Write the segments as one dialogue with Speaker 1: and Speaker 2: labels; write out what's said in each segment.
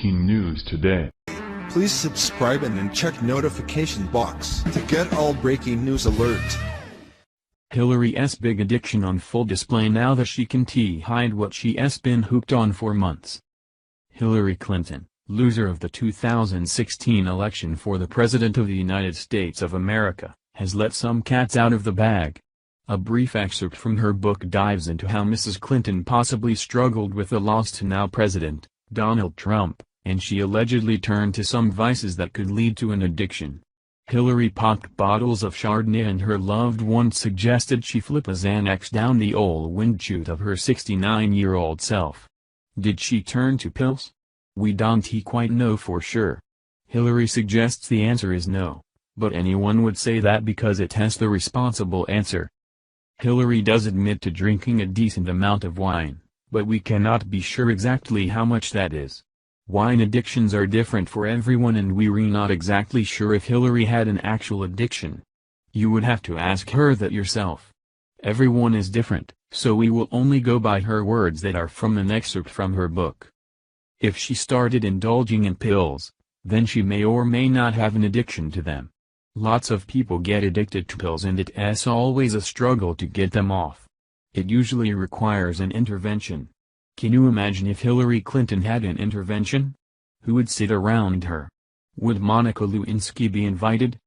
Speaker 1: breaking news today.
Speaker 2: Please subscribe and then check notification box to get all breaking news alerts.
Speaker 3: Hillary's big addiction on full display now that she can hide what she's been hooked on for months. Hillary Clinton, loser of the 2016 election for the President of the United States of America, has let some cats out of the bag. A brief excerpt from her book dives into how Mrs. Clinton possibly struggled with the lost now President, Donald Trump, and she allegedly turned to some vices that could lead to an addiction. Hillary popped bottles of Chardonnay and her loved ones suggested she flip a Xanax down the ol' windchute of her 69-year-old self. Did she turn to pills? We don't quite know for sure. Hillary suggests the answer is no, but anyone would say that because it's the responsible answer. Hillary does admit to drinking a decent amount of wine, but we cannot be sure exactly how much that is. Wine addictions are different for everyone and we're not exactly sure if Hillary had an actual addiction. You would have to ask her that yourself. Everyone is different, so we will only go by her words that are from an excerpt from her book. If she started indulging in pills, then she may or may not have an addiction to them. Lots of people get addicted to pills and it's always a struggle to get them off. It usually requires an intervention. Can you imagine if Hillary Clinton had an intervention? Who would sit around her? Would Monica Lewinsky be invited?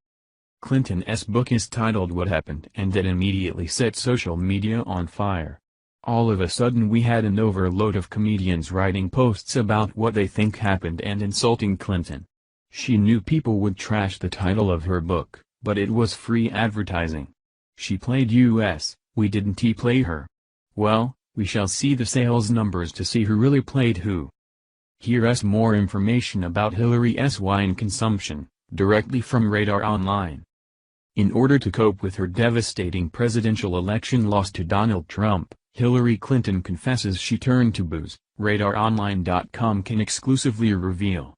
Speaker 3: Clinton's book is titled What Happened, and that immediately set social media on fire. All of a sudden we had an overload of comedians writing posts about what they think happened and insulting Clinton. She knew people would trash the title of her book, but it was free advertising. She played us, we didn't play her. Well, we shall see the sales numbers to see who really played who. Here's more information about Hillary's wine consumption, directly from Radar Online. In order to cope with her devastating presidential election loss to Donald Trump, Hillary Clinton confesses she turned to booze, RadarOnline.com can exclusively reveal.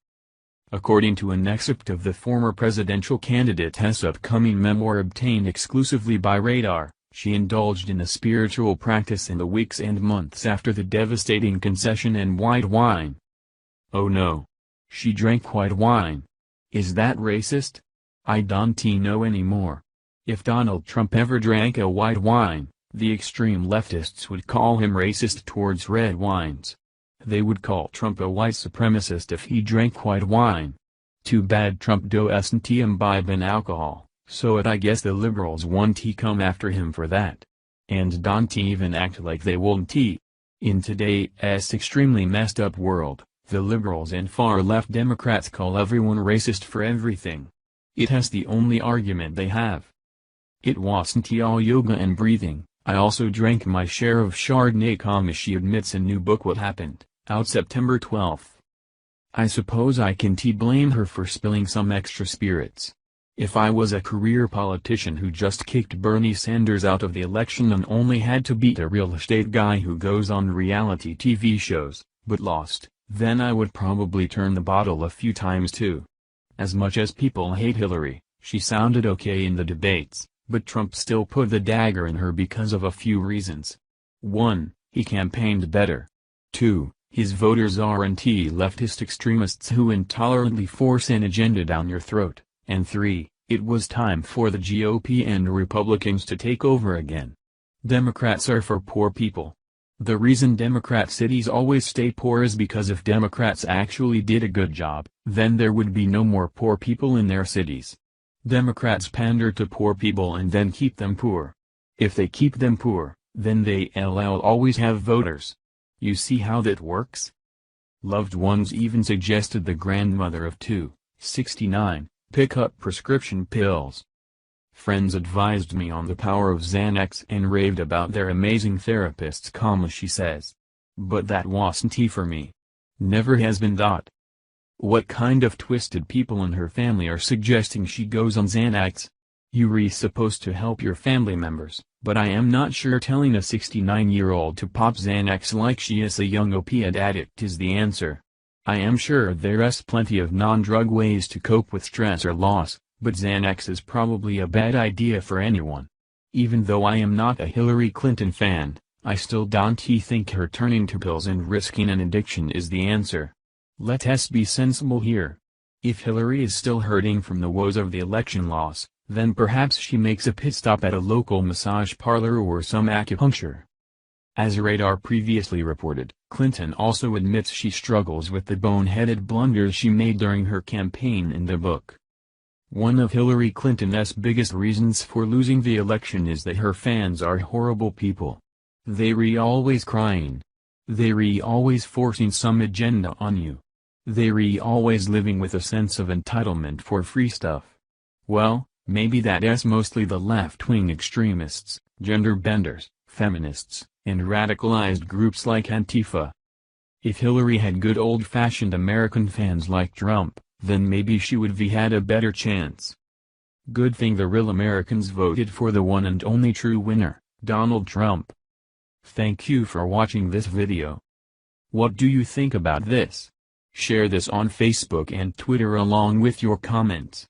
Speaker 3: According to an excerpt of the former presidential candidate's upcoming memoir obtained exclusively by Radar, she indulged in a spiritual practice in the weeks and months after the devastating concession and white wine. Oh no. She drank white wine. Is that racist? I don't know anymore. If Donald Trump ever drank a white wine, the extreme leftists would call him racist towards red wines. They would call Trump a white supremacist if he drank white wine. Too bad Trump doesn't imbibe in alcohol. So I guess the liberals won't come after him for that. And don't even act like they won't. In today's extremely messed up world, the liberals and far-left Democrats call everyone racist for everything. It's the only argument they have. It wasn't all yoga and breathing, I also drank my share of Chardonnay, she admits in new book What Happened, out September 12. I suppose I can blame her for spilling some extra spirits. If I was a career politician who just kicked Bernie Sanders out of the election and only had to beat a real estate guy who goes on reality TV shows, but lost, then I would probably turn the bottle a few times too. As much as people hate Hillary, she sounded okay in the debates, but Trump still put the dagger in her because of a few reasons. 1. He campaigned better. 2. His voters aren't leftist extremists who intolerantly force an agenda down your throat. And 3, it was time for the GOP and Republicans to take over again. Democrats are for poor people. The reason Democrat cities always stay poor is because if Democrats actually did a good job, then there would be no more poor people in their cities. Democrats pander to poor people and then keep them poor. If they keep them poor, then they'll always have voters. You see how that works? Loved ones even suggested the grandmother of 2, 69. Pick up prescription pills. Friends advised me on the power of Xanax and raved about their amazing therapists, she says. But that wasn't for me. Never has been that. What kind of twisted people in her family are suggesting she goes on Xanax? You're supposed to help your family members, but I am not sure telling a 69-year-old to pop Xanax like she is a young opiate addict is the answer. I am sure there's plenty of non-drug ways to cope with stress or loss, but Xanax is probably a bad idea for anyone. Even though I am not a Hillary Clinton fan, I still don't think her turning to pills and risking an addiction is the answer. Let us be sensible here. If Hillary is still hurting from the woes of the election loss, then perhaps she makes a pit stop at a local massage parlor or some acupuncture. As Radar previously reported, Clinton also admits she struggles with the boneheaded blunders she made during her campaign in the book. One of Hillary Clinton's biggest reasons for losing the election is that her fans are horrible people. They're always crying. They're always forcing some agenda on you. They're always living with a sense of entitlement for free stuff. Well, maybe that's mostly the left-wing extremists, gender benders, feminists, and radicalized groups like Antifa. If Hillary had good old-fashioned American fans like Trump, then maybe she would have had a better chance. Good thing the real Americans voted for the one and only true winner, Donald Trump. Thank you for watching this video. What do you think about this? Share this on Facebook and Twitter along with your comments.